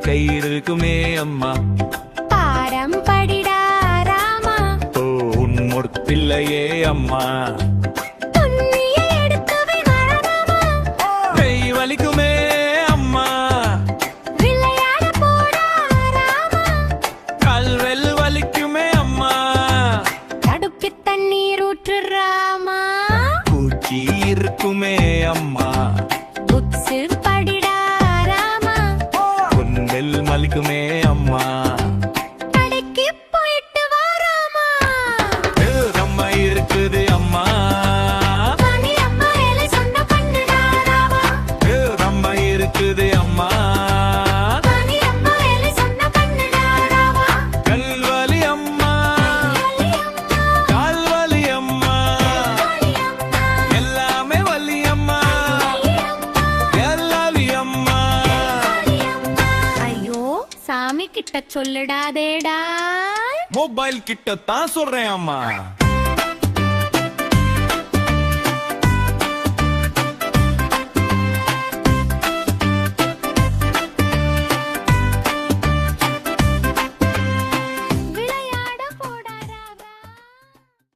கை இருக்குமே அம்மா. பாரம் படிடா ராமா. ஓ உன் பிள்ளையே அம்மா. துண்ணியை எடுத்து வை மரமா. கை வலிக்குமே அம்மா. விளையாட போடா ராமா. கல்வெல் வலிக்குமே அம்மா. தடுப்பி தண்ணீர் ஊற்று ராமா. பூச்சி இருக்குமே அம்மா. புக்ஸு படிடா ராமா. குந்தல் மலிக்குமே அம்மா. கடைக்கு போயிட்டு வா ராமா. அம்மா இருக்குது அம்மா. வாணி அம்மா வேலை சொன்ன பண்ணுடா ராமா. அம்மா இருக்குது அம்மா. வாணி அம்மா வேலை சொன்ன பண்ணுடா ராமா. கல்வலி அம்மா. கால்வலி அம்மா. எல்லாமே வலி அம்மா. எல்லாலி அம்மா. ஐயோ சாமி கிட்ட சொல்லுடாதேடா. மொபைல் கிட்ட தான் சொல்றேன் அம்மா.